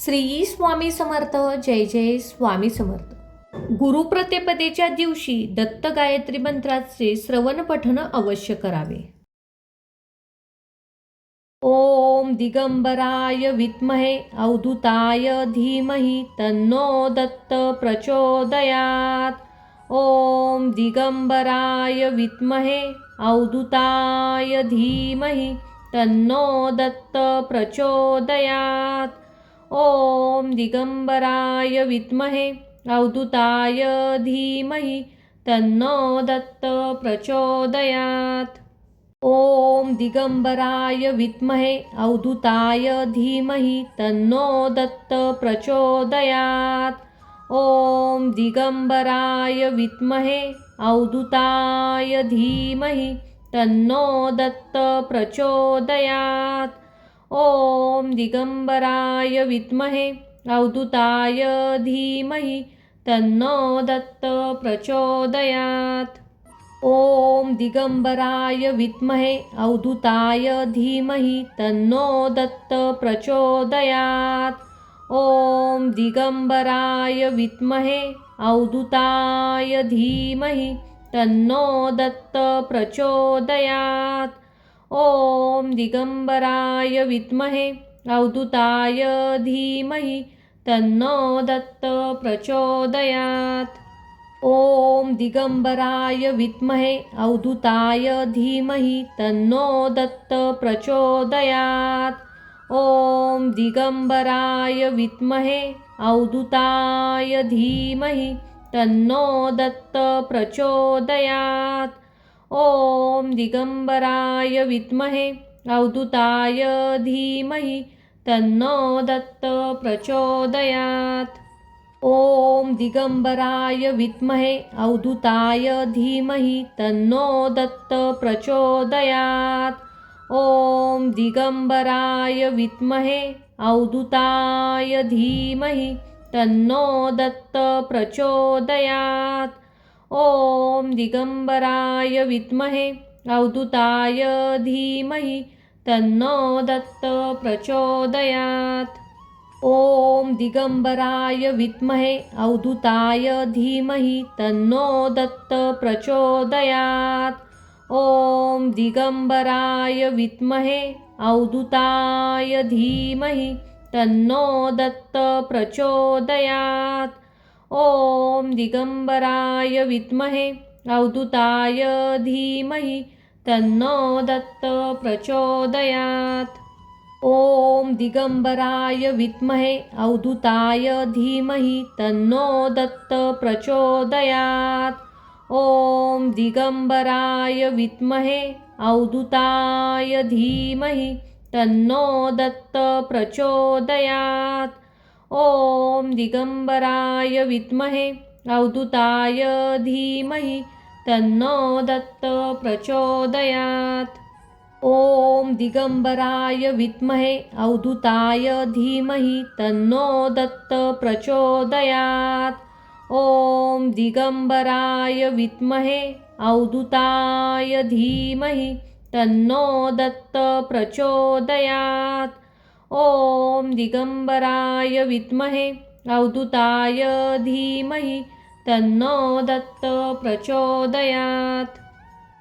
श्री स्वामी समर्थ. जय जय स्वामी समर्थ. गुरुप्रतिपदेच्या दिवशी दत्त गायत्री मंत्राचे श्रवण पठण अवश्य करावे. ओम दिगंबराय विद्महे अवधूताय धीमहि तन्नो दत्त प्रचोदयात्. ओम दिगंबराय विद्महे अवधूताय धीमहि तन्नो दत्त प्रचोदयात्. ओम दिगंबराय विद्महे अवधूताय धीमहि तन्नो दत्त प्रचोदयात्. ओम दिगंबराय विद्महे अवधूताय धीमहि तन्नो दत्त प्रचोदयात्. ओम दिगंबराय विद्महे अवधूताय धीमहि तन्नो दत्त प्रचोदयात्. ओम दिगंबराय विद्महे अवधूताय धीमहि तन्नो दत्त प्रचोदयात्. ओम दिगंबराय विद्महे अवधूताय धीमहि तन्नो दत्त प्रचोदयात्. ओम दिगंबराय विद्महे अवधूताय धीमहि तन्नो दत्त प्रचोदयात्. ओम दिगंबराय विद्महे अवधूताय धीमहि तन्नो दत्त प्रचोदयात्. ओम दिगंबराय विद्महे अवधूताय धीमहि तन्नो दत्त प्रचोदयात्. ओम दिगंबराय विद्महे अवधूताय धीमहि तन्नो दत्त प्रचोदयात्. ओम दिगंबराय विद्महे अवधूताय धीमहि तन्नो दत्त प्रचोदयात्. ओम दिगंबराय विद्महे अवधूताय धीमहि तन्नो दत्त प्रचोदयात्. ओम दिगंबराय विद्महे अवधूताय धीमहि तन्नो दत्त प्रचोदयात्. ओम दिगंबराय विद्महे अवधूताय धीमहि तन्नो दत्त प्रचोदयात्. ओम दिगंबराय विद्महे अवधूताय धीमहि तन्नो दत्त प्रचोदयात्. ओम दिगंबराय विद्महे अवधूताय धीमहि तन्नो दत्त प्रचोदयात्. ओम दिगंबराय विद्महे अवधूताय धीमहि तन्नो दत्त प्रचोदयात्. ओम दिगंबराय विद्महे अवधूताय धीमहि तन्नो दत्त प्रचोदयात्. ओम दिगंबराय विद्महे अवधूताय धीमहि तन्नो दत्त प्रचोदयात्. ओम दिगंबराय विद्महे अवधूताय धीमहि तन्नो दत्त प्रचोदयात्. ओम दिगंबराय विद्महे अवधूताय धीमहि तन्नो दत्त प्रचोदयात्. ओम दिगंबराय विद्महे अवधूताय धीमहि तन्नो दत्त प्रचोदयात्. ओम दिगंबराय विद्महे अवधूताय धीमहि तन्नो दत्त प्रचोदयात्.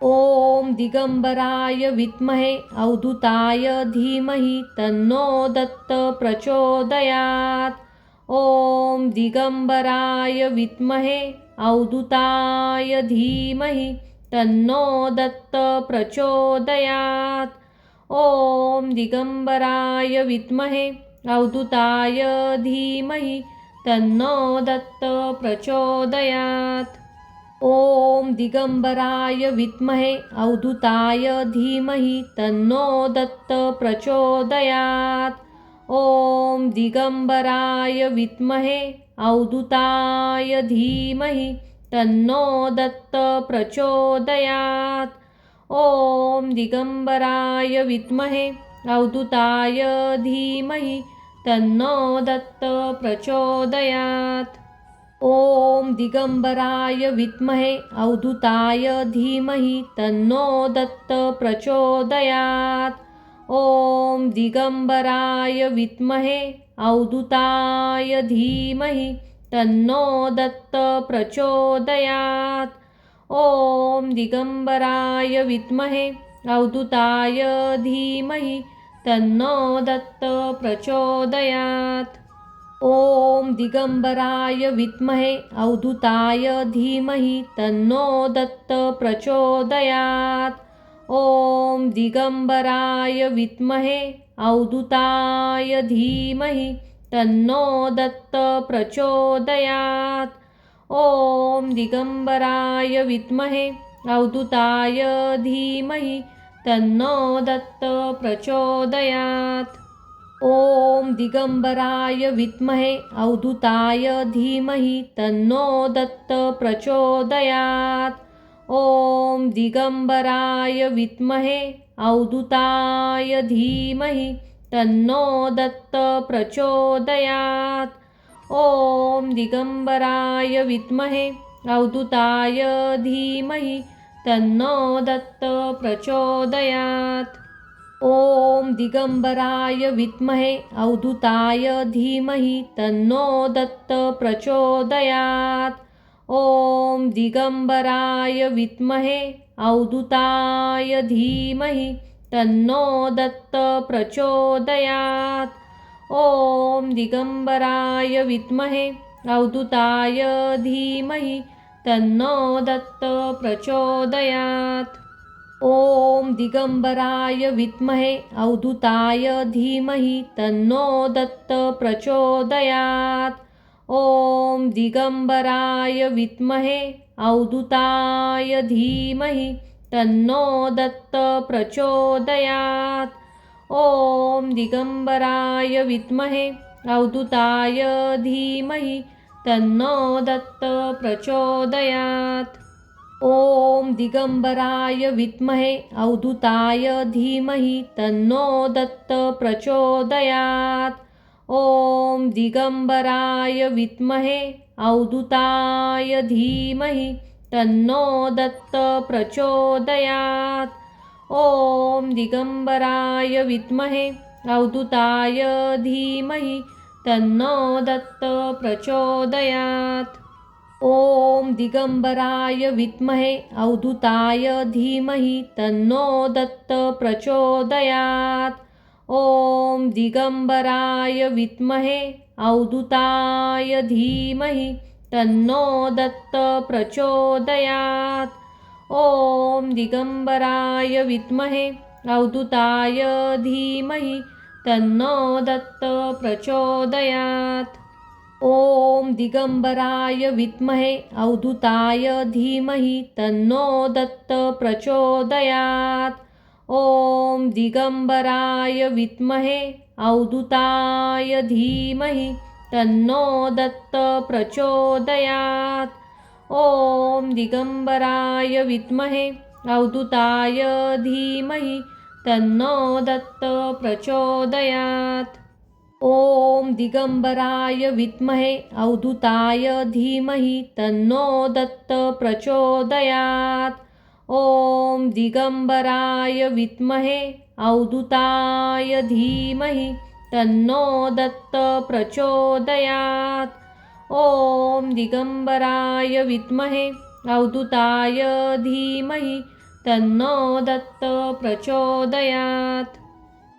ओम दिगंबराय विद्महे अवधूताय धीमहि तन्नो दत्त प्रचोदयात्. ओम दिगंबराय विद्महे अवधूताय धीमहि तन्नो दत्त प्रचोदयात्. ओम दिगंबराय विद्महे अवधूताय धीमहि तन्नो दत्त प्रचोदयात्. ओम दिगंबराय विद्महे अवधूताय धीमहि तन्नो दत्त प्रचोदयात्. ओम दिगंबराय विद्महे अवधूताय धीमहि तन्नो दत्त प्रचोदयात्. ओम दिगंबराय विद्महे अवधूताय धीमहि तन्नो दत्त प्रचोदयात्. ओम दिगंबराय विद्महे अवधूताय धीमहि तन्नो दत्त प्रचोदयात्. ओम दिगंबराय विद्महे अवधूताय धीमहि तन्नो दत्त प्रचोदयात्। ॐ दिगंबराय विद्महे अवधूताय धीमहि तन्नो दत्त प्रचोदयात्। ॐ दिगंबराय विद्महे अवधूताय धीमहि तन्नो दत्त प्रचोदयात्। ॐ दिगंबराय विद्महे अवधूताय धीमहि तन्नो दत्त प्रचोदयात्। ॐ दिगंबराय विद्महे अवधूताय धीमहि तन्नो दत्त प्रचोदयात्। ॐ दिगंबराय विद्महे अवधूताय धीमहि तन्नो दत्त प्रचोदयात्। ॐ दिगंबराय विद्महे अवधूताय धीमहि तन्नो दत्त प्रचोदयात्। ॐ दिगंबराय विद्महे अवधूताय धीमहि तन्नो दत्त प्रचोदयात्। ॐ दिगंबराय विद्महे अवधूताय धीमहि तन्नो दत्त प्रचोदयात्। ॐ दिगंबराय विद्महे अवधूताय धीमहि तन्नो दत्त प्रचोदयात्। ॐ दिगंबराय विद्महे अवधूताय धीमहि तन्नो दत्त प्रचोदयात्। ॐ दिगंबराय विद्महे अवधूताय धीमहि तन्नो दत्त प्रचोदयात्। ॐ दिगंबराय विद्महे अवधूताय धीमहि तन्नो दत्त प्रचोदयात्। ॐ दिगंबराय विद्महे अवधूताय धीमहि तन्नो दत्त प्रचोदयात्। ॐ दिगंबराय विद्महे अवधूताय धीमहि तन्नो दत्त प्रचोदयात्। ॐ दिगंबराय विद्महे अवधूताय धीमहि तन्नो दत्त प्रचोदयात्। ॐ दिगंबराय विद्महे अवधूताय धीमहि तन्नो दत्त प्रचोदयात्। ॐ दिगंबराय विद्महे अवधूताय धीमहि तन्नो दत्त प्रचोदयात्। ॐ दिगंबराय विद्महे अवधूताय धीमहि तन्नो दत्त प्रचोदयात्। ॐ दिगंबराय विद्महे अवधूताय धीमहि तन्नो दत्त प्रचोदयात्। ॐ दिगंबराय विद्महे अवधूताय धीमहि तन्नो दत्त प्रचोदयात्। ॐ दिगंबराय विद्महे अवधूताय धीमहि तन्नो दत्त प्रचोदयात्। ॐ दिगंबराय विद्महे अवधूताय धीमहि तन्नो दत्त प्रचोदयात्। ॐ दिगंबराय विद्महे अवधूताय धीमहि तन्नो दत्त प्रचोदयात्। ॐ दिगंबराय विद्महे अवधूताय धीमहि तन्नो दत्त प्रचोदयात्। ॐ दिगंबराय विद्महे अवधूताय धीमहि तन्नो दत्त प्रचोदयात्।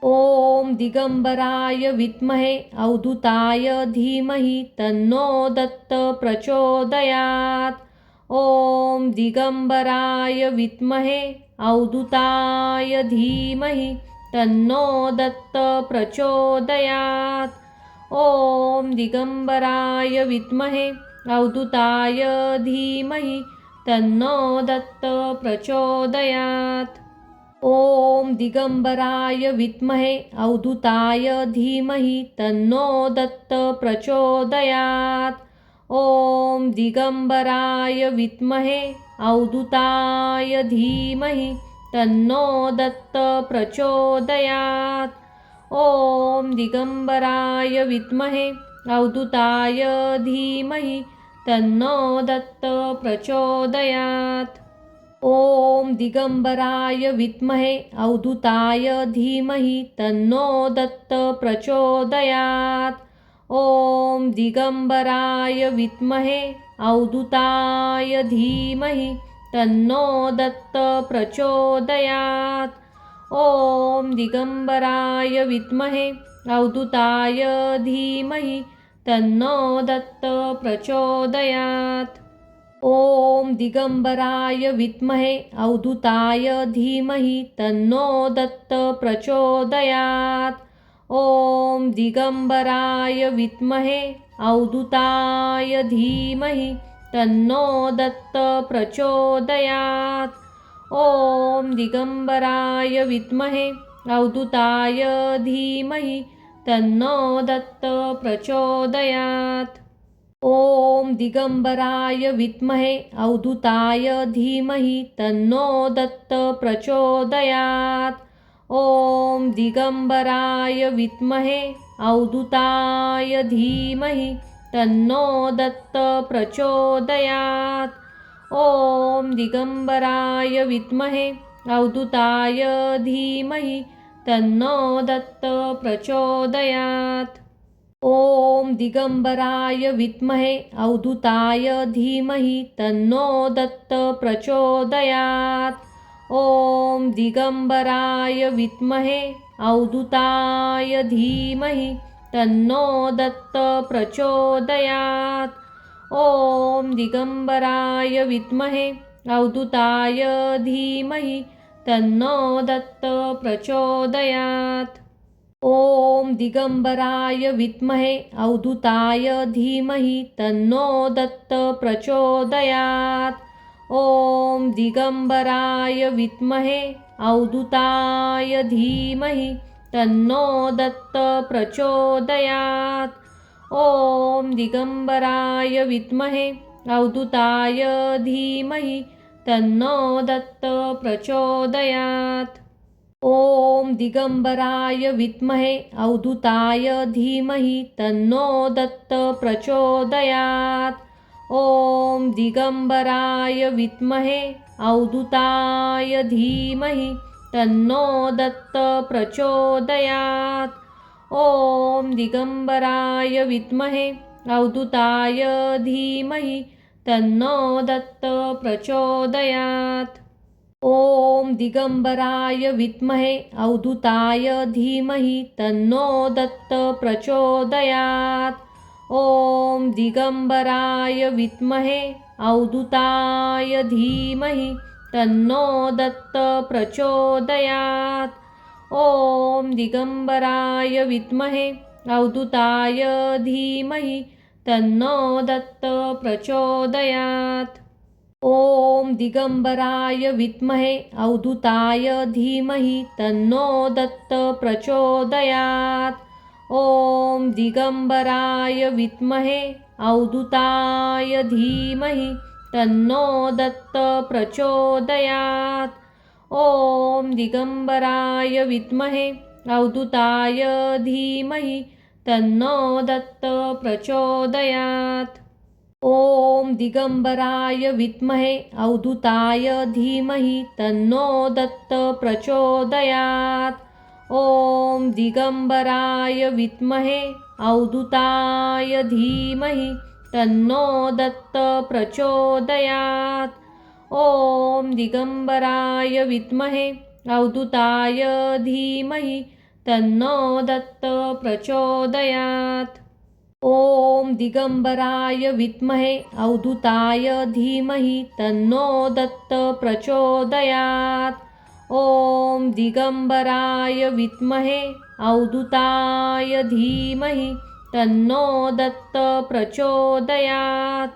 ॐ दिगंबराय विद्महे अवधूताय धीमहि तन्नो दत्त प्रचोदयात्। ॐ दिगंबराय विद्महे अवधूताय धीमहि तन्नो दत्त प्रचोदयात्। ॐ दिगंबराय विद्महे अवधूताय धीमहि तन्नो दत्त प्रचोदयात्। ॐ दिगंबराय विद्महे अवधूताय धीमहि तन्नो दत्त प्रचोदयात्। ॐ दिगंबराय विद्महे अवधूताय धीमहि तन्नो दत्त प्रचोदयात्। ॐ दिगंबराय विद्महे अवधूताय धीमहि तन्नो दत्त प्रचोदयात्। ॐ दिगंबराय विद्महे अवधूताय धीमहि तन्नो दत्त प्रचोदयात्। ॐ दिगंबराय विद्महे अवधूताय धीमहि तन्नो दत्त प्रचोदयात्। ॐ दिगंबराय विद्महे अवधूताय धीमहि तन्नो दत्त प्रचोदयात्। ॐ दिगंबराय विद्महे अवधूताय धीमहि तन्नो दत्त प्रचोदयात्। ॐ दिगंबराय विद्महे अवधूताय धीमहि तन्नो दत्त प्रचोदयात्। ॐ दिगंबराय विद्महे अवधूताय धीमहि तन्नो दत्त प्रचोदयात्। ॐ दिगंबराय विद्महे अवधूताय धीमहि तन्नो दत्त प्रचोदयात्। ॐ दिगंबराय विद्महे अवधूताय धीमहि तन्नो दत्त प्रचोदयात्। ॐ दिगंबराय विद्महे अवधूताय धीमहि तन्नो दत्त प्रचोदयात्। ॐ दिगंबराय विद्महे अवधूताय धीमहि तन्नो दत्त प्रचोदयात्। ॐ दिगंबराय विद्महे अवधूताय धीमहि तन्नो दत्त प्रचोदयात्। ॐ दिगंबराय विद्महे अवधूताय धीमहि तन्नो दत्त प्रचोदयात्। ॐ दिगंबराय विद्महे अवधूताय धीमहि तन्नो दत्त प्रचोदयात्। ॐ दिगंबराय विद्महे अवधूताय धीमहि तन्नो दत्त प्रचोदयात्। ॐ दिगंबराय विद्महे अवधूताय धीमहि तन्नो दत्त प्रचोदयात्। ॐ दिगंबराय विद्महे अवधूताय धीमहि तन्नो दत्त प्रचोदयात्। ॐ दिगंबराय विद्महे अवधूताय धीमहि तन्नो दत्त प्रचोदयात्। ॐ दिगंबराय विद्महे अवधूताय धीमहि तन्नो दत्त प्रचोदयात्। ॐ दिगंबराय विद्महे अवधूताय धीमहि तन्नो दत्त प्रचोदयात्। ॐ दिगंबराय विद्महे अवधूताय धीमहि तन्नो दत्त प्रचोदयात्। ॐ दिगंबराय विद्महे अवधूताय धीमहि तन्नो दत्त प्रचोदयात्। ॐ दिगंबराय विद्महे अवधूताय धीमहि तन्नो दत्त प्रचोदयात्। ॐ दिगंबराय विद्महे अवधूताय धीमहि तन्नो दत्त प्रचोदयात्। ॐ दिगंबराय विद्महे अवधूताय धीमहि तन्नो दत्त प्रचोदयात्। ॐ दिगंबराय विद्महे अवधूताय धीमहि तन्नो दत्त प्रचोदयात्। ॐ दिगंबराय विद्महे अवधूताय धीमहि तन्नो दत्त प्रचोदयात्। ॐ दिगंबराय विद्महे अवधूताय धीमहि तन्नो दत्त प्रचोदयात्। ॐ दिगंबराय विद्महे अवधूताय धीमहि तन्नो दत्त प्रचोदयात्। ॐ दिगंबराय विद्महे अवधूताय धीमहि तन्नो दत्त प्रचोदयात्।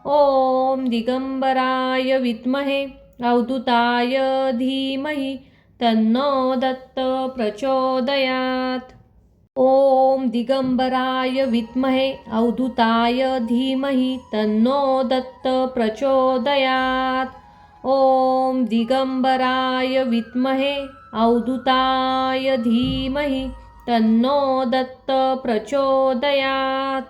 ॐ दिगंबराय विद्महे अवधूताय धीमहि तन्नो दत्त प्रचोदयात्। ॐ दिगंबराय विद्महे अवधूताय धीमहि तन्नो दत्त प्रचोदयात्। ॐ दिगंबराय विद्महे अवधूताय धीमहि तन्नो दत्त प्रचोदयात्।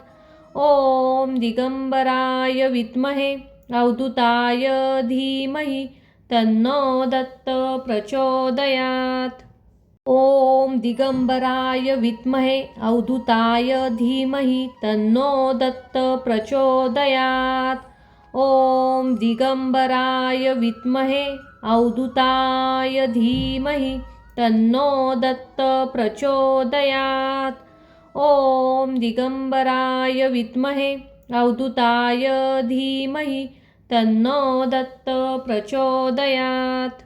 ॐ दिगंबराय विद्महे अवधूताय धीमहि तन्नो दत्त प्रचोदयात्। ॐ दिगंबराय विद्महे अवधूताय धीमहि तन्नो दत्त प्रचोदयात्। ॐ दिगंबराय विद्महे अवधूताय धीमहि तन्नो दत्त प्रचोदयात्। ॐ दिगंबराय विद्महे अवधूताय धीमहि तन्नो दत्त प्रचोदयात्।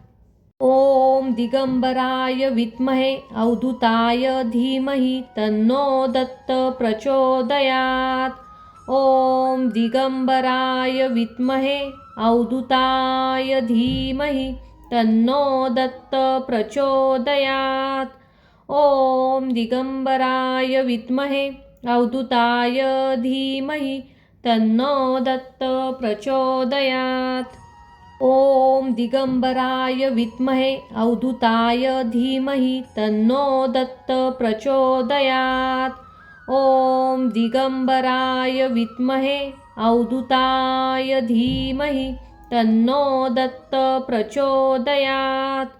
ॐ दिगंबराय विद्महे अवधूताय धीमहि तन्नो दत्त प्रचोदयात्। ॐ दिगंबराय विद्महे अवधूताय धीमहि तन्नो दत्त प्रचोदयात्। ॐ दिगंबराय विद्महे अवधूताय धीमहि तन्नो दत्त प्रचोदयात्। ॐ दिगंबराय विद्महे अवधूताय धीमहि तन्नो दत्त प्रचोदयात्। ॐ दिगंबराय विद्महे अवधूताय धीमहि तन्नो दत्त प्रचोदयात्।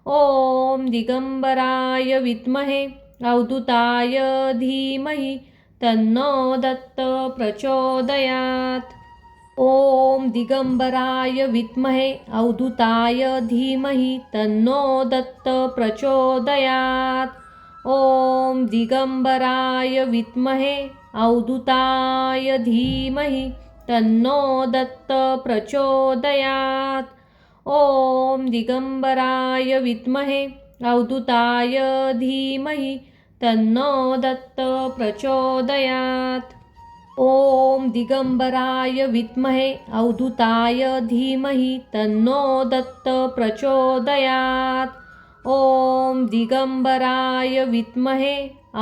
ॐ दिगंबराय विद्महे अवधूताय धीमहि तन्नो दत्त प्रचोदयात्। ॐ दिगंबराय विद्महे अवधूताय धीमहि तन्नो दत्त प्रचोदयात्। ॐ दिगंबराय विद्महे अवधूताय धीमहि तन्नो दत्त प्रचोदयात्। ॐ दिगंबराय विद्महे अवधूताय धीमहि तन्नो दत्त प्रचोदयात्। ॐ दिगंबराय विद्महे अवधूताय धीमहि तन्नो दत्त प्रचोदयात्। ॐ दिगंबराय विद्महे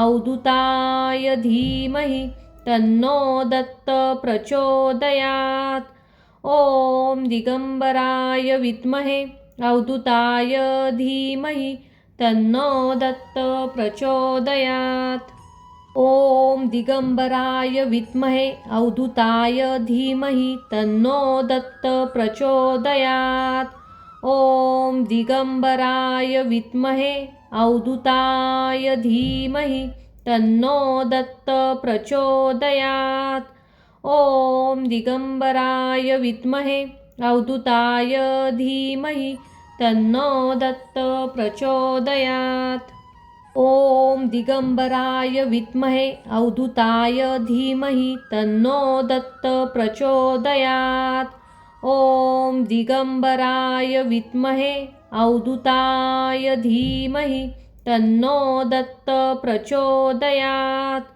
अवधूताय धीमहि तन्नो दत्त प्रचोदयात्। ॐ दिगंबराय विद्महे अवधूताय धीमहि तन्नो दत्त प्रचोदयात्। ॐ दिगंबराय विद्महे अवधूताय धीमहि तन्नो दत्त प्रचोदयात्। ॐ दिगंबराय विद्महे अवधूताय धीमहि तन्नो दत्त प्रचोदयात्। ॐ दिगंबराय विद्महे अवधूताय धीमहि तन्नो दत्त प्रचोदयात्। ॐ दिगंबराय विद्महे अवधूताय धीमहि तन्नो दत्त प्रचोदयात्। ॐ दिगंबराय विद्महे अवधूताय धीमहि तन्नो दत्त प्रचोदयात्।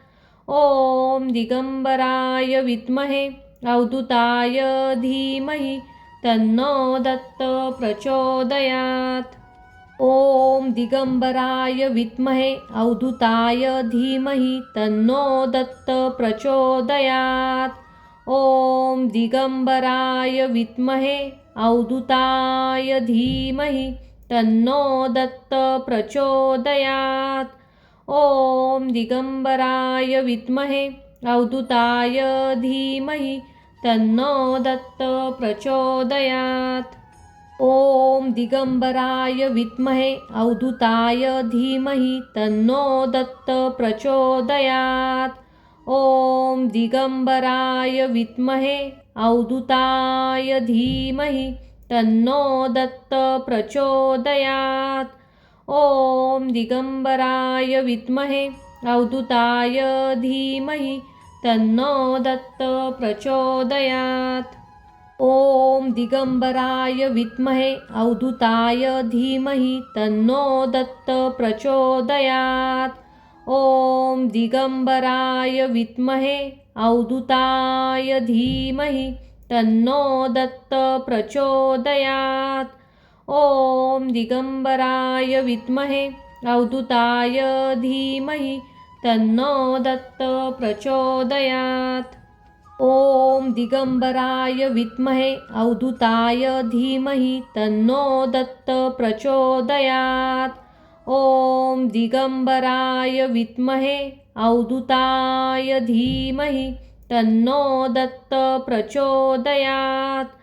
ॐ दिगंबराय विद्महे अवधूताय धीमहि तन्नो दत्त प्रचोदयात्। ॐ दिगंबराय विद्महे अवधूताय धीमहि तन्नो दत्त प्रचोदयात्। ॐ दिगंबराय विद्महे अवधूताय धीमहि तन्नो दत्त प्रचोदयात्। ॐ दिगंबराय विद्महे अवधूताय धीमहि तन्नो दत्त प्रचोदयात्। ॐ दिगंबराय विद्महे अवधूताय धीमहि तन्नो दत्त प्रचोदयात्। ॐ दिगंबराय विद्महे अवधूताय धीमहि तन्नो दत्त प्रचोदयात्। ॐ दिगंबराय विद्महे अवधूताय धीमहि तन्नो दत्त प्रचोदयात्। ॐ दिगंबराय विद्महे अवधूताय धीमहि तन्नो दत्त प्रचोदयात्। ॐ दिगंबराय विद्महे अवधूताय धीमहि तन्नो दत्त प्रचोदयात्। ॐ दिगंबराय विद्महे अवधूताय धीमहि तन्नो दत्त प्रचोदयात्। ॐ दिगंबराय विद्महे अवधूताय धीमहि तन्नो दत्त प्रचोदयात्। ॐ दिगंबराय विद्महे अवधूताय धीमहि तन्नो दत्त प्रचोदयात्।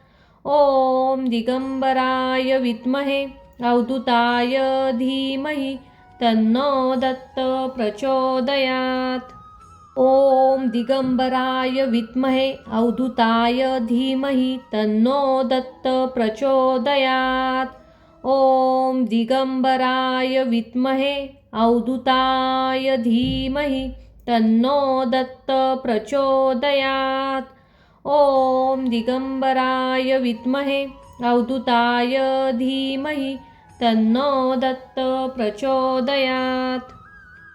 ॐ दिगंबराय विद्महे अवधूताय धीमहि तन्नो दत्त प्रचोदयात्। ॐ दिगंबराय विद्महे अवधूताय धीमहि तन्नो दत्त प्रचोदयात्। ॐ दिगंबराय विद्महे अवधूताय धीमहि तन्नो दत्त प्रचोदयात्। ॐ दिगंबराय विद्महे अवधूताय धीमहि तन्नो दत्त प्रचोदयात्।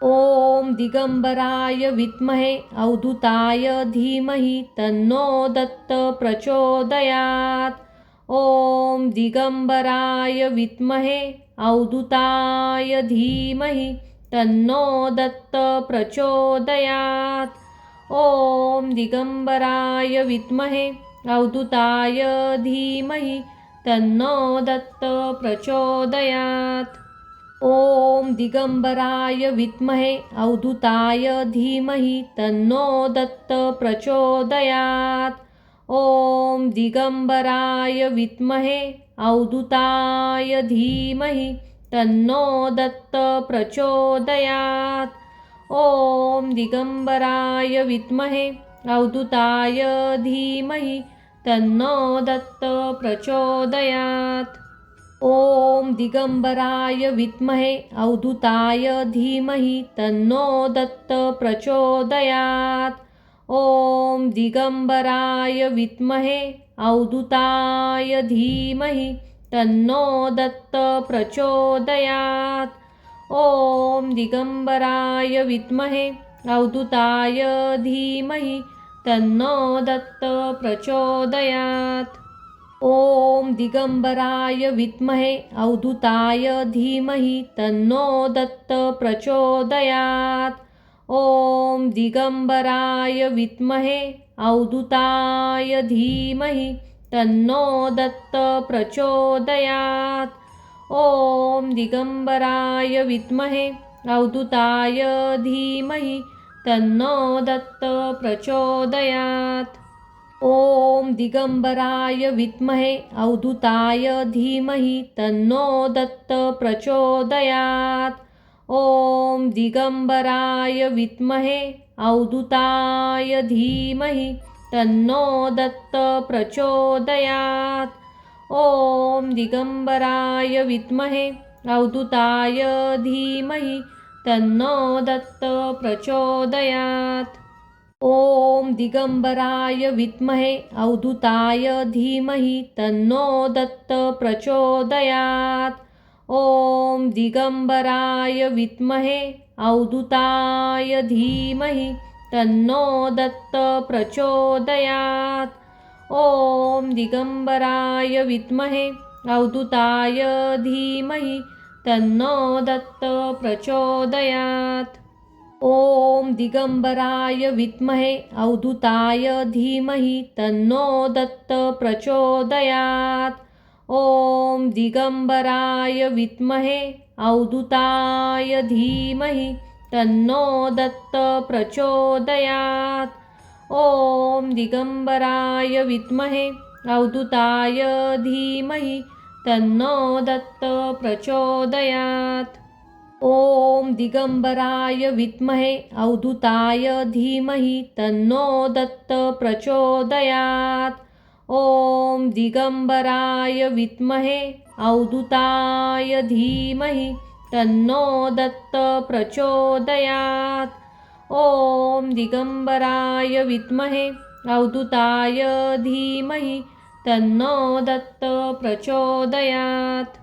ॐ दिगंबराय विद्महे अवधूताय धीमहि तन्नो दत्त प्रचोदयात्। ॐ दिगंबराय विद्महे अवधूताय धीमहि तन्नो दत्त प्रचोदयात्। ॐ दिगंबराय विद्महे अवधूताय धीमहि तन्नो दत्त प्रचोदयात्। ॐ दिगंबराय विद्महे अवधूताय धीमहि तन्नो दत्त प्रचोदयात्। ॐ दिगंबराय विद्महे अवधूताय धीमहि तन्नो दत्त प्रचोदयात्। ॐ दिगंबराय विद्महे अवधूताय धीमहि तन्नो दत्त प्रचोदयात्। ॐ दिगंबराय विद्महे अवधूताय धीमहि तन्नो दत्त प्रचोदयात्। ॐ दिगंबराय विद्महे अवधूताय धीमहि तन्नो दत्त प्रचोदयात्। ॐ दिगंबराय विद्महे अवधूताय धीमहि तन्नो दत्त प्रचोदयात्। ॐ दिगंबराय विद्महे अवधूताय धीमहि तन्नो दत्त प्रचोदयात्। ॐ दिगंबराय विद्महे अवधूताय धीमहि तन्नो दत्त प्रचोदयात्। ॐ दिगंबराय विद्महे अवधूताय धीमहि तन्नो दत्त प्रचोदयात्। ॐ दिगंबराय विद्महे अवधूताय धीमहि तन्नो दत्त प्रचोदयात्। ॐ दिगंबराय विद्महे अवधूताय धीमहि तन्नो दत्त प्रचोदयात्। ॐ दिगंबराय विद्महे अवधूताय धीमहि तन्नो दत्त प्रचोदयात्। ॐ दिगंबराय विद्महे अवधूताय धीमहि तन्नो दत्त प्रचोदयात्। ॐ दिगंबराय विद्महे अवधूताय धीमहि तन्नो दत्त प्रचोदयात्। ॐ दिगंबराय विद्महे अवधूताय धीमहि तन्नो दत्त प्रचोदयात्। ॐ दिगंबराय विद्महे अवधूताय धीमहि तन्नो दत्त प्रचोदयात्। ॐ दिगंबराय विद्महे अवधूताय धीमहि तन्नो दत्त प्रचोदयात्। ॐ दिगंबराय विद्महे अवधूताय धीमहि तन्नो दत्त प्रचोदयात्। ॐ दिगंबराय विद्महे अवधूताय धीमहि तन्नो दत्त प्रचोदयात्। ॐ दिगंबराय विद्महे अवधूताय धीमहि तन्नो दत्त प्रचोदयात्। ॐ दिगंबराय विद्महे अवधूताय धीमहि तन्नो दत्त प्रचोदयात्।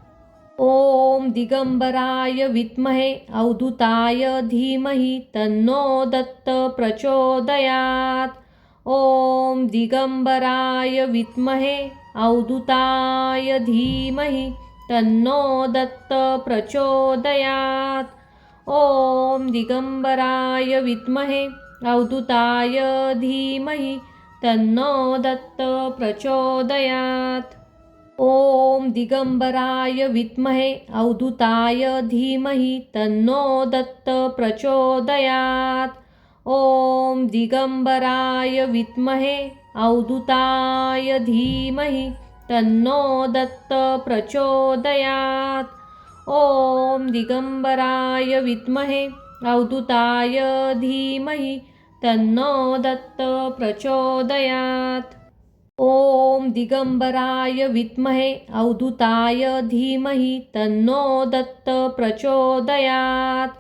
ॐ दिगंबराय विद्महे अवधूताय धीमहि तन्नो दत्त प्रचोदयात्। ॐ दिगंबराय विद्महे अवधूताय धीमहि तन्नो दत्त प्रचोदयात्। ॐ दिगंबराय विद्महे अवधूताय धीमहि तन्नो दत्त प्रचोदयात्। ॐ दिगंबराय विद्महे अवधूताय धीमहि तन्नो दत्त प्रचोदयात्। ॐ दिगंबराय विद्महे अवधूताय धीमहि तन्नो दत्त प्रचोदयात्। ॐ दिगंबराय विद्महे अवधूताय धीमहि तन्नो दत्त प्रचोदयात्। ॐ दिगंबराय विद्महे अवधूताय धीमहि तन्नो दत्त प्रचोदयात्।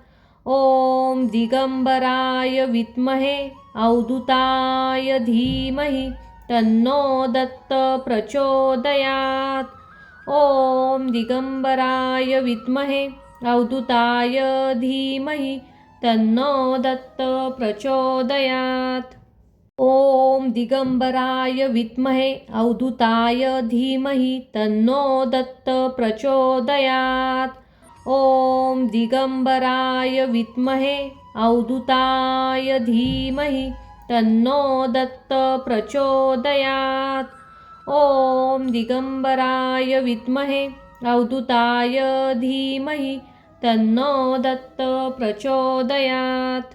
ॐ दिगंबराय विद्महे अवधूताय धीमहि तन्नो दत्त प्रचोदयात्। ॐ दिगंबराय विद्महे अवधूताय धीमहि तन्नो दत्त प्रचोदयात्। ॐ दिगंबराय विद्महे अवधूताय धीमहि तन्नो दत्त प्रचोदयात्। ॐ दिगंबराय विद्महे अवधूताय धीमहि तन्नो दत्त प्रचोदयात्। ॐ दिगंबराय विद्महे अवधूताय धीमहि तन्नो दत्त प्रचोदयात्।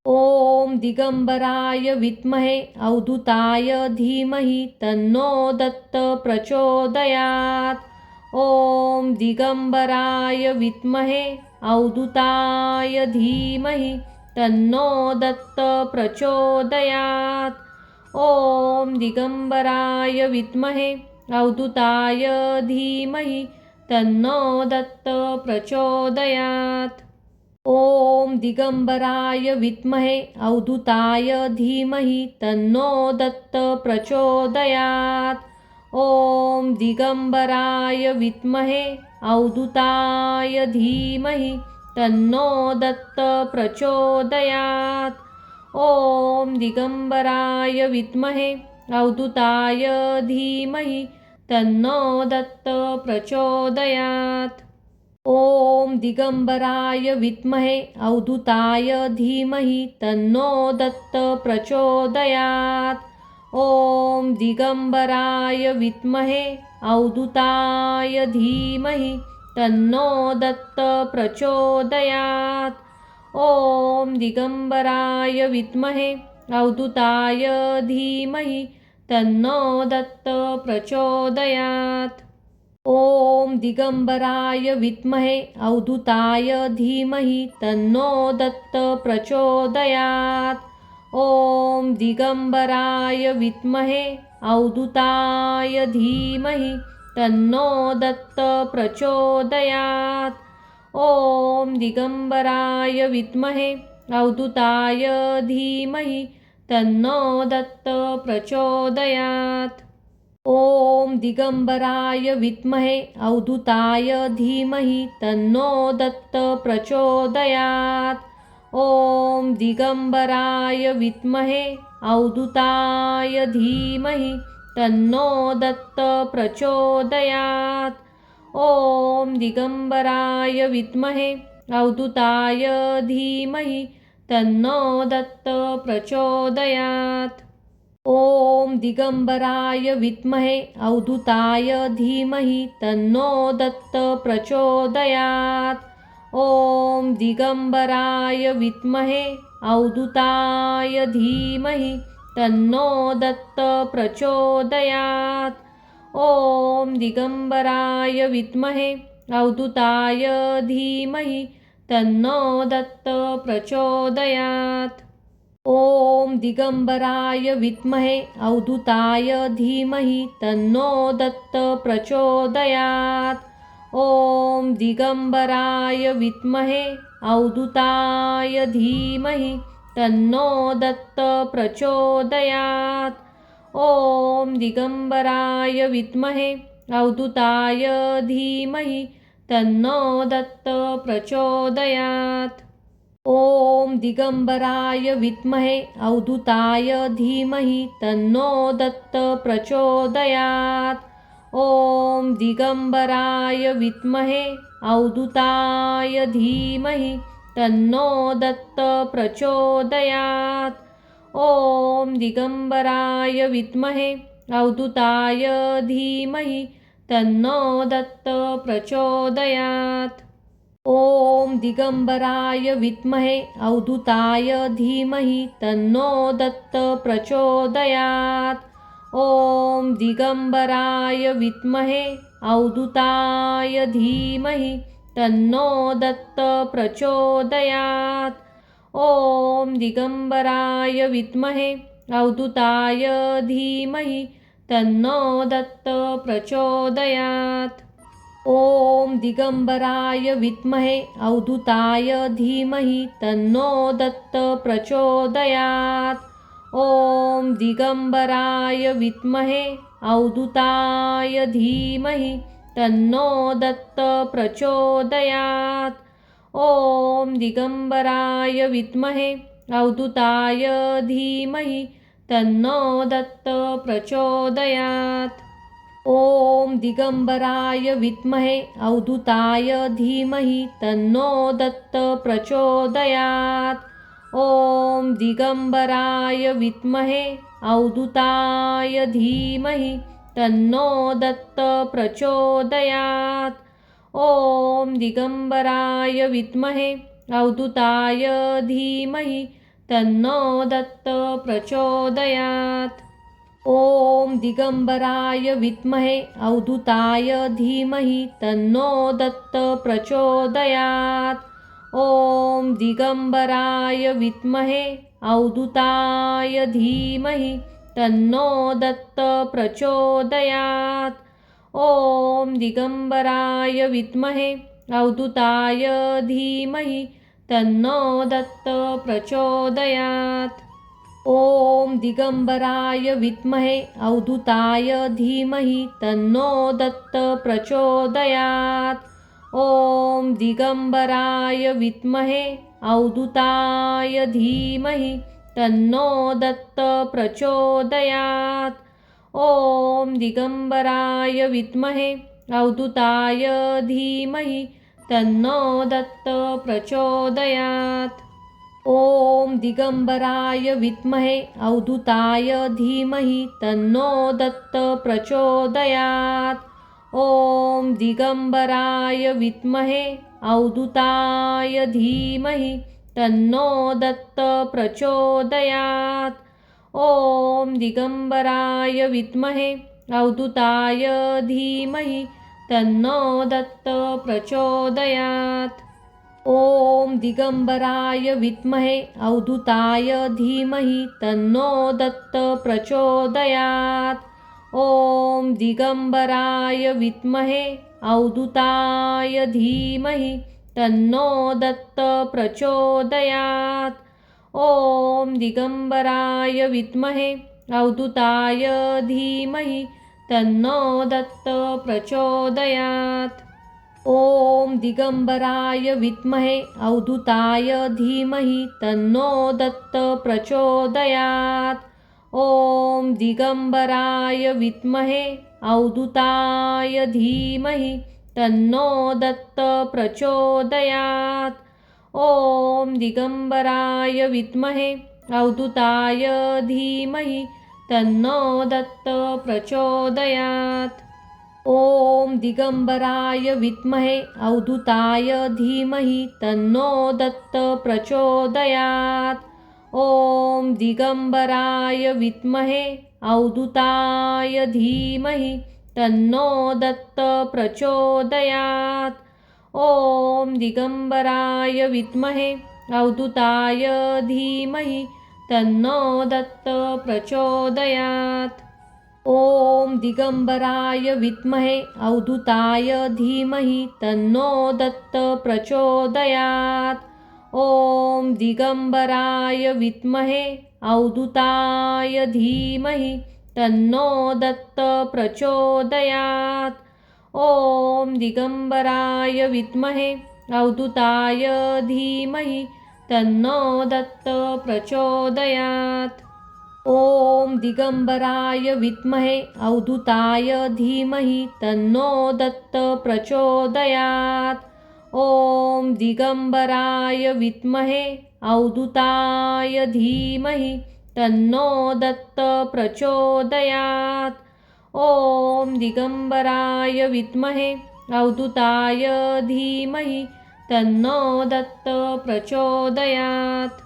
ॐ दिगंबराय विद्महे अवधूताय धीमहि तन्नो दत्त प्रचोदयात्। ॐ दिगंबराय विद्महे अवधूताय धीमहि तन्नो दत्त प्रचोदयात्। ॐ दिगंबराय विद्महे अवधूताय धीमहि तन्नो दत्त प्रचोदयात्। ॐ दिगंबराय विद्महे अवधूताय धीमहि तन्नो दत्त प्रचोदयात्। ॐ दिगंबराय विद्महे अवधूताय धीमहि तन्नो दत्त प्रचोदयात्। ॐ दिगंबराय विद्महे अवधूताय धीमहि तन्नो दत्त प्रचोदयात्। ॐ दिगंबराय विद्महे अवधूताय धीमहि तन्नो दत्त प्रचोदयात्। ॐ दिगंबराय विद्महे अवधूताय धीमहि तन्नो दत्त प्रचोदयात्। ॐ दिगंबराय विद्महे अवधूताय धीमहि तन्नो दत्त प्रचोदयात्। ॐ दिगंबराय विद्महे अवधूताय धीमहि तन्नो दत्त प्रचोदयात्। ॐ दिगंबराय विद्महे अवधूताय धीमहि तन्नो दत्त प्रचोदयात्। ॐ दिगंबराय विद्महे अवधूताय धीमहि तन्नो दत्त प्रचोदयात्। ॐ दिगंबराय विद्महे अवधूताय धीमहि तन्नो दत्त प्रचोदयात्। ॐ दिगंबराय विद्महे अवधूताय धीमहि तन्नो दत्त प्रचोदयात्। ॐ दिगंबराय विद्महे अवधूताय धीमहि तन्नो दत्त प्रचोदयात्। ॐ दिगंबराय विद्महे अवधूताय धीमहि तन्नो दत्त प्रचोदयात्। ॐ दिगंबराय विद्महे अवधूताय धीमहि तन्नो दत्त प्रचोदयात्। ॐ दिगंबराय विद्महे अवधूताय धीमहि तन्नो दत्त प्रचोदयात्। ॐ दिगंबराय विद्महे अवधूताय धीमहि तन्नो दत्त प्रचोदयात्। ॐ दिगंबराय विद्महे अवधूताय धीमहि तन्नो दत्त प्रचोदयात्। ॐ दिगंबराय विद्महे अवधूताय धीमहि तन्नो दत्त प्रचोदयात्। ॐ दिगंबराय विद्महे अवधूताय धीमहि तन्नो दत्त प्रचोदयात्। ॐ दिगंबराय विद्महे अवधूताय धीमहि तन्नो दत्त प्रचोदयात्। ॐ दिगंबराय विद्महे अवधूताय धीमहि तन्नो दत्त प्रचोदयात्। ॐ दिगंबराय विद्महे अवधूताय धीमहि तन्नो दत्त प्रचोदयात्। ॐ दिगंबराय विद्महे अवधूताय धीमहि तन्नो दत्त प्रचोदयात्। ॐ दिगंबराय विद्महे अवधूताय धीमहि तन्नो दत्त प्रचोदयात्। ॐ दिगंबराय विद्महे अवधूताय धीमहि तन्नो दत्त प्रचोदयात्। ॐ दिगंबराय विद्महे अवधूताय धीमहि तन्नो दत्त प्रचोदयात्। ॐ दिगंबराय विद्महे अवधूताय धीमहि तन्नो दत्त प्रचोदयात्। ॐ दिगंबराय विद्महे अवधूताय धीमहि तन्नो दत्त प्रचोदयात्। ॐ दिगंबराय विद्महे अवधूताय धीमहि तन्नो दत्त प्रचोदयात्। ॐ दिगंबराय विद्महे अवधूताय धीमहि तन्नो दत्त प्रचोदयात्। ॐ दिगंबराय विद्महे अवधूताय धीमहि तन्नो दत्त प्रचोदयात्। ॐ दिगंबराय विद्महे अवधूताय धीमहि तन्नो दत्त प्रचोदयात्। ॐ दिगंबराय विद्महे अवधूताय धीमहि तन्नो दत्त प्रचोदयात्। ॐ दिगंबराय विद्महे अवधूताय धीमहि तन्नो दत्त प्रचोदयात्। ॐ दिगंबराय विद्महे अवधूताय धीमहि तन्नो दत्त प्रचोदयात्। ॐ दिगंबराय विद्महे अवधूताय धीमहि तन्नो दत्त प्रचोदयात्। ॐ दिगंबराय विद्महे अवधूताय धीमहि तन्नो दत्त प्रचोदयात्। ॐ दिगंबराय विद्महे अवधूताय धीमहि तन्नो दत्त प्रचोदयात्। ॐ दिगंबराय विद्महे अवधूताय धीमहि तन्नो दत्त प्रचोदयात्। ॐ दिगंबराय विद्महे अवधूताय धीमहि तन्नो दत्त प्रचोदयात्। ॐ दिगंबराय विद्महे अवधूताय धीमहि तन्नो दत्त प्रचोदयात्। ॐ दिगंबराय विद्महे अवधूताय धीमहि तन्नो दत्त प्रचोदयात्। ॐ दिगंबराय विद्महे अवधूताय धीमहि तन्नो दत्त प्रचोदयात्। ॐ दिगंबराय विद्महे अवधूताय धीमहि तन्नो दत्त प्रचोदयात्। ॐ दिगंबराय विद्महे अवधूताय धीमहि तन्नो दत्त प्रचोदयात्। ॐ दिगंबराय विद्महे अवधूताय धीमहि तन्नो दत्त प्रचोदयात्। ॐ दिगंबराय विद्महे अवधूताय धीमहि तन्नो दत्त प्रचोदयात्। ॐ दिगंबराय विद्महे अवधूताय धीमहि तन्नो दत्त प्रचोदयात्। ॐ दिगंबराय विद्महे अवधूताय धीमहि तन्नो दत्त प्रचोदयात्। ॐ दिगंबराय विद्महे अवधूताय धीमहि तन्नो दत्त प्रचोदयात्। ॐ दिगंबराय विद्महे अवधूताय धीमहि तन्नो दत्त प्रचोदयात्। ॐ दिगंबराय विद्महे अवधूताय धीमहि तन्नो दत्त प्रचोदयात्। ॐ दिगंबराय विद्महे अवधूताय धीमहि तन्नो दत्त प्रचोदयात्। ॐ दिगंबराय विद्महे अवधूताय धीमहि तन्नो दत्त प्रचोदयात्।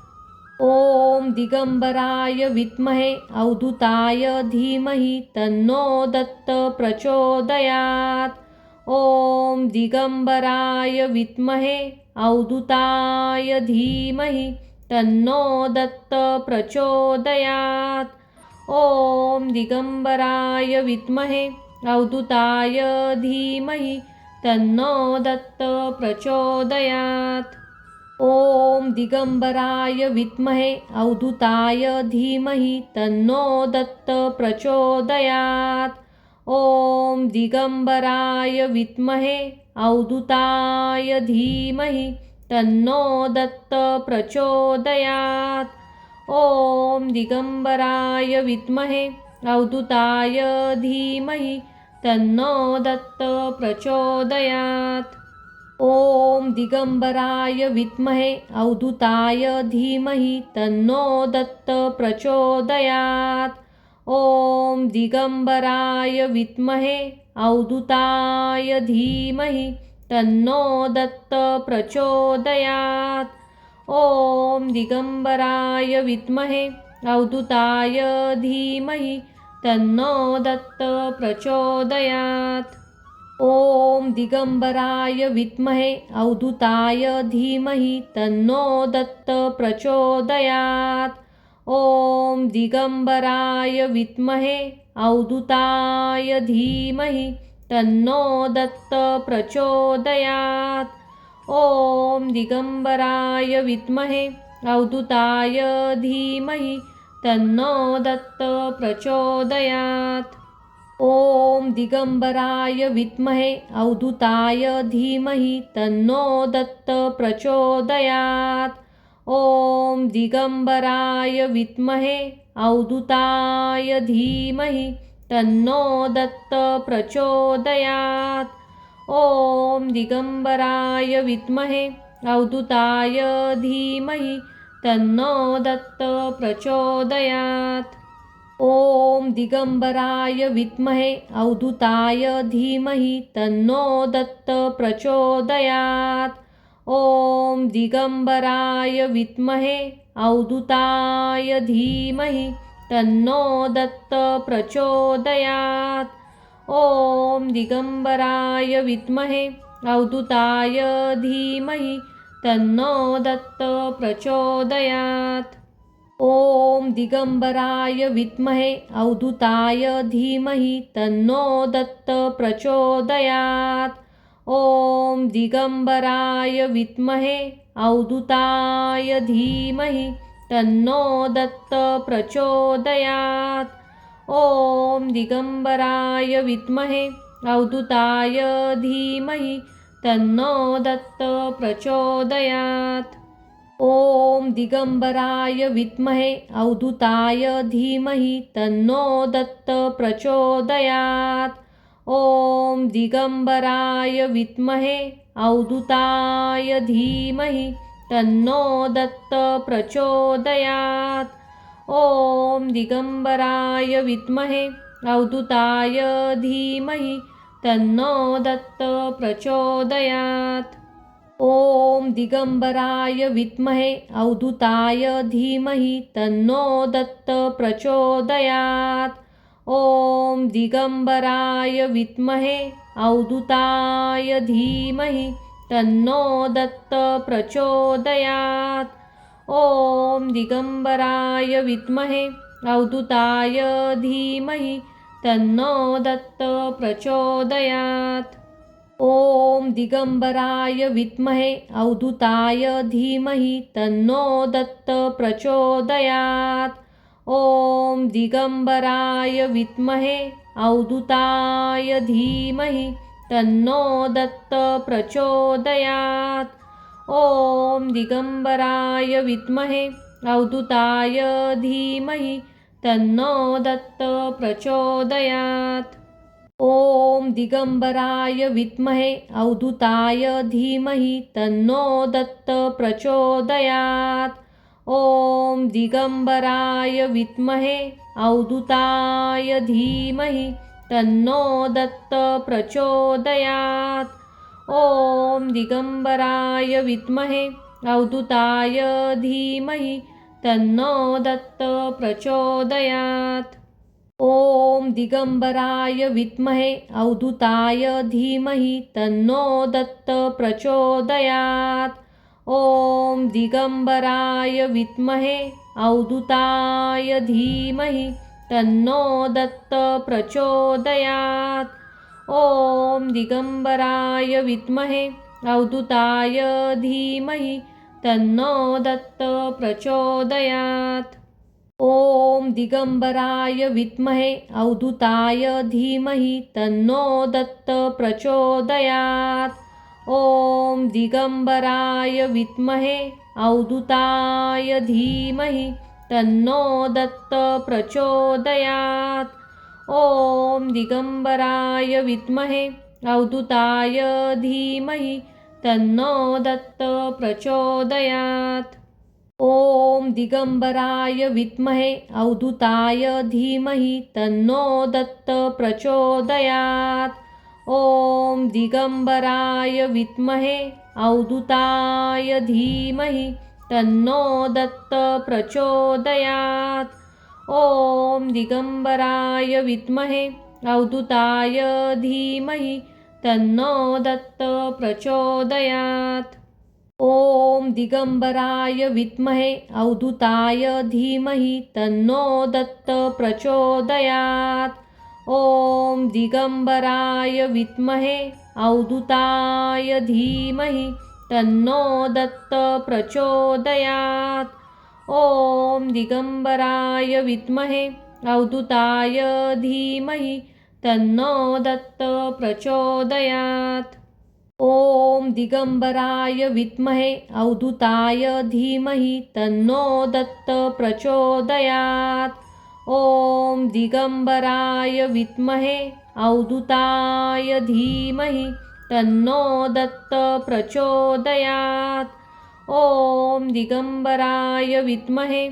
ॐ दिगंबराय विद्महे अवधूताय धीमहि तन्नो दत्त प्रचोदयात्। ॐ दिगंबराय विद्महे अवधूताय धीमहि तन्नो दत्त प्रचोदयात्। ॐ दिगंबराय विद्महे अवधूताय धीमहि तन्नो दत्त प्रचोदयात्। ॐ दिगंबराय विद्महे अवधूताय धीमहि तन्नो दत्त प्रचोदयात्। ॐ दिगंबराय विद्महे अवधूताय धीमहि तन्नो दत्त प्रचोदयात्। ॐ दिगंबराय विद्महे अवधूताय धीमहि तन्नो दत्त प्रचोदयात्। ॐ दिगंबराय विद्महे अवधूताय धीमहि तन्नो दत्त प्रचोदयात्। ॐ दिगंबराय विद्महे अवधूताय धीमहि तन्नो दत्त प्रचोदयात्। ॐ दिगंबराय विद्महे अवधूताय धीमहि तन्नो दत्त प्रचोदयात्। ॐ दिगंबराय विद्महे अवधूताय धीमहि तन्नो दत्त प्रचोदयात्। ॐ दिगंबराय विद्महे अवधूताय धीमहि तन्नो दत्त प्रचोदयात्। ॐ दिगंबराय विद्महे अवधूताय धीमहि तन्नो दत्त प्रचोदयात्। ॐ दिगंबराय विद्महे अवधूताय धीमहि तन्नो दत्त प्रचोदयात्। ॐ दिगंबराय विद्महे अवधूताय धीमहि तन्नो दत्त प्रचोदयात्। ॐ दिगंबराय विद्महे अवधूताय धीमहि तन्नो दत्त प्रचोदयात्। ॐ दिगंबराय विद्महे अवधूताय धीमहि तन्नो दत्त प्रचोदयात्। ॐ दिगंबराय विद्महे अवधूताय धीमहि तन्नो दत्त प्रचोदयात्। ॐ दिगंबराय विद्महे अवधूताय धीमहि तन्नो दत्त प्रचोदयात्। ॐ दिगंबराय विद्महे अवधूताय धीमहि तन्नो दत्त प्रचोदयात्। ॐ दिगंबराय विद्महे अवधूताय धीमहि तन्नो दत्त प्रचोदयात्। ॐ दिगंबराय विद्महे अवधूताय धीमहि तन्नो दत्त प्रचोदयात्। ॐ दिगंबराय विद्महे अवधूताय धीमहि तन्नो दत्त प्रचोदयात्। ॐ दिगंबराय विद्महे अवधूताय धीमहि तन्नो दत्त प्रचोदयात्। ॐ दिगंबराय विद्महे अवधूताय धीमहि तन्नो दत्त प्रचोदयात्। ॐ दिगंबराय विद्महे अवधूताय धीमहि तन्नो दत्त प्रचोदयात्। ॐ दिगंबराय विद्महे अवधूताय धीमहि तन्नो दत्त प्रचोदयात्। ॐ दिगंबराय विद्महे अवधूताय धीमहि तन्नो दत्त प्रचोदयात्। ॐ दिगंबराय विद्महे अवधूताय धीमहि तन्नो दत्त प्रचोदयात्। ॐ दिगंबराय विद्महे अवधूताय धीमहि तन्नो दत्त प्रचोदयात्। ॐ दिगंबराय विद्महे अवधूताय धीमहि तन्नो दत्त प्रचोदयात्। ॐ दिगंबराय विद्महे अवधूताय धीमहि तन्नो दत्त प्रचोदयात्। ॐ दिगंबराय विद्महे अवधूताय धीमहि तन्नो दत्त प्रचोदयात्। ॐ दिगंबराय विद्महे अवधूताय धीमहि तन्नो दत्त प्रचोदयात्। ॐ दिगंबराय विद्महे अवधूताय धीमहि तन्नो दत्त प्रचोदयात्। ॐ दिगंबराय विद्महे अवधूताय धीमहि तन्नो दत्त प्रचोदयात्। ॐ दिगंबराय विद्महे अवधूताय धीमहि तन्नो दत्त प्रचोदयात्। ॐ दिगंबराय विद्महे अवधूताय धीमहि तन्नो दत्त प्रचोदयात्। ॐ दिगंबराय विद्महे अवधूताय धीमहि तन्नो दत्त प्रचोदयात्। ॐ दिगंबराय विद्महे अवधूताय धीमहि तन्नो दत्त प्रचोदयात्। ॐ दिगंबराय विद्महे अवधूताय धीमहि तन्नो दत्त प्रचोदयात्। ॐ दिगंबराय विद्महे अवधूताय धीमहि तन्नो दत्त प्रचोदयात्। ॐ दिगंबराय विद्महे अवधूताय धीमहि तन्नो दत्त प्रचोदयात्। ॐ दिगंबराय विद्महे अवधूताय धीमहि तन्नो दत्त प्रचोदयात्। ॐ दिगंबराय विद्महे अवधूताय धीमहि तन्नो दत्त प्रचोदयात्। ॐ दिगंबराय विद्महे अवधूताय धीमहि तन्नो दत्त प्रचोदयात्। ॐ दिगंबराय विद्महे अवधूताय धीमहि तन्नो दत्त प्रचोदयात्। ॐ दिगंबराय विद्महे अवधूताय धीमहि तन्नो दत्त प्रचोदयात्। ॐ दिगंबराय विद्महे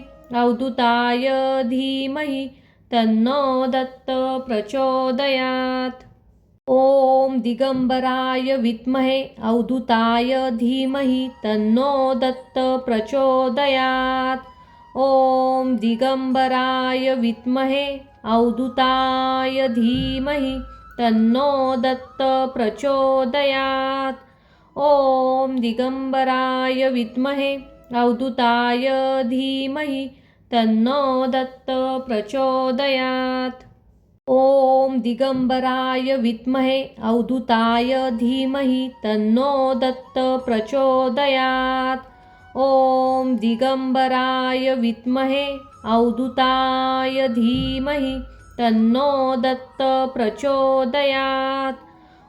अवधूताय धीमहि तन्नो दत्त प्रचोदयात्। ॐ दिगंबराय विद्महे अवधूताय धीमहि तन्नो दत्त प्रचोदयात्। ॐ दिगंबराय विद्महे अवधूताय धीमहि तन्नो दत्त प्रचोदयात्। ॐ दिगंबराय विद्महे अवधूताय धीमहि तन्नो दत्त प्रचोदयात्। ॐ दिगंबराय विद्महे अवधूताय धीमहि तन्नो दत्त प्रचोदयात्। ॐ दिगंबराय विद्महे अवधूताय धीमहि तन्नो दत्त प्रचोदयात्।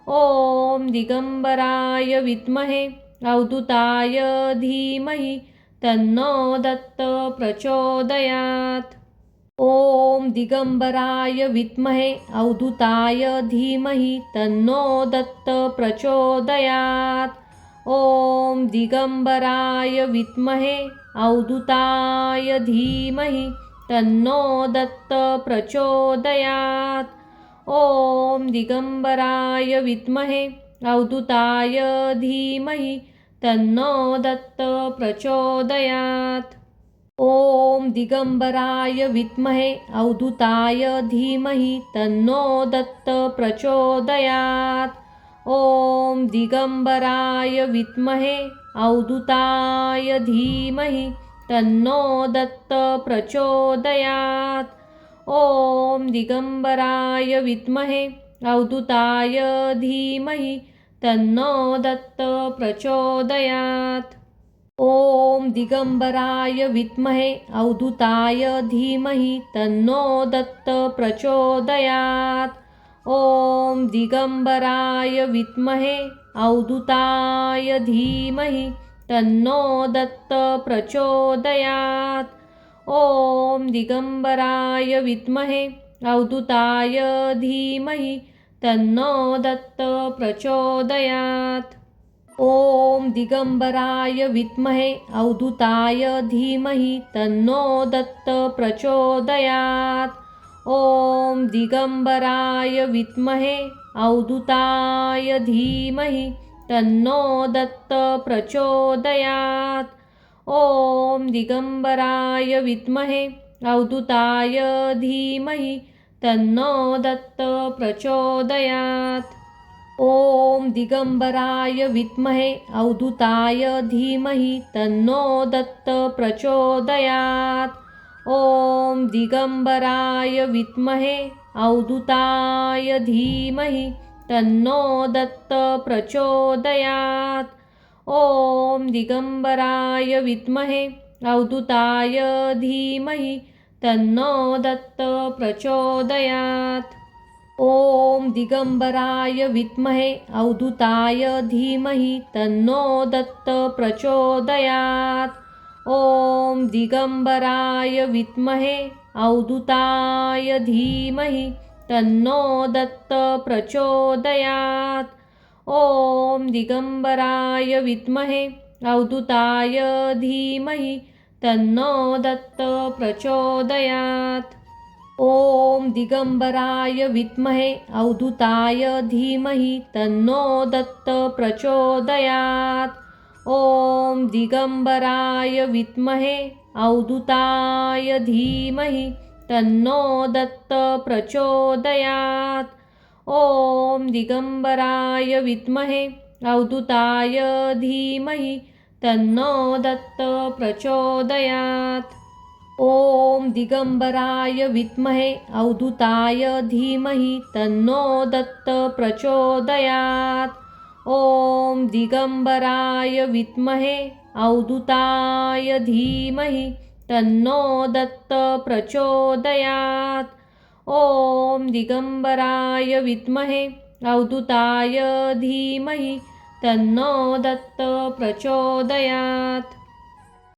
ॐ दिगंबराय विद्महे अवधूताय धीमहि तन्नो दत्त प्रचोदयात्। ॐ दिगंबराय विद्महे अवधूताय धीमहि तन्नो दत्त प्रचोदयात्। ॐ दिगंबराय विद्महे अवधूताय धीमहि तन्नो दत्त प्रचोदयात्। ॐ दिगंबराय विद्महे अवधूताय धीमहि तन्नो दत्त प्रचोदयात्। ॐ दिगंबराय विद्महे अवधूताय धीमहि तन्नो दत्त प्रचोदयात्। ॐ दिगंबराय विद्महे अवधूताय धीमहि तन्नो दत्त प्रचोदयात्। ॐ दिगंबराय विद्महे अवधूताय धीमहि तन्नो दत्त प्रचोदयात्। ॐ दिगंबराय विद्महे अवधूताय धीमहि तन्नो दत्त प्रचोदयात्। ॐ दिगंबराय विद्महे अवधूताय धीमहि तन्नो दत्त प्रचोदयात्। ॐ दिगंबराय विद्महे अवधूताय धीमहि तन्नो दत्त प्रचोदयात्। ॐ दिगंबराय विद्महे अवधूताय धीमहि तन्नो दत्त प्रचोदयात्। ॐ दिगंबराय विद्महे अवधूताय धीमहि तन्नो दत्त प्रचोदयात्। ॐ दिगंबराय विद्महे अवधूताय धीमहि तन्नो दत्त प्रचोदयात्। ॐ दिगंबराय विद्महे अवधूताय धीमहि तन्नो दत्त प्रचोदयात्। ॐ दिगंबराय विद्महे अवधूताय धीमहि तन्नो दत्त प्रचोदयात्। ॐ दिगंबराय विद्महे अवधूताय धीमहि तन्नो दत्त प्रचोदयात्। ॐ दिगंबराय विद्महे अवधूताय धीमहि तन्नो दत्त प्रचोदयात्। ॐ दिगंबराय विद्महे अवधूताय धीमहि तन्नो दत्त प्रचोदयात्। ॐ दिगंबराय विद्महे अवधूताय धीमहि तन्नो दत्त प्रचोदयात्। ॐ दिगंबराय विद्महे अवधूताय धीमहि तन्नो दत्त प्रचोदयात्। ॐ दिगंबराय विद्महे अवधूताय धीमहि तन्नो दत्त प्रचोदयात्। ॐ दिगंबराय विद्महे अवधूताय धीमहि तन्नो दत्त प्रचोदयात्। ॐ दिगंबराय विद्महे अवधूताय धीमहि तन्नो दत्त प्रचोदयात्। ॐ दिगंबराय विद्महे अवधूताय धीमहि तन्नो दत्त प्रचोदयात्। ॐ दिगंबराय विद्महे अवधूताय धीमहि तन्नो दत्त प्रचोदयात्। ॐ दिगंबराय विद्महे अवधूताय धीमहि तन्नो दत्त प्रचोदयात्। ॐ दिगंबराय विद्महे अवधूताय धीमहि तन्नो दत्त प्रचोदयात्। ॐ दिगंबराय विद्महे अवधूताय धीमहि तन्नो दत्त प्रचोदयात्।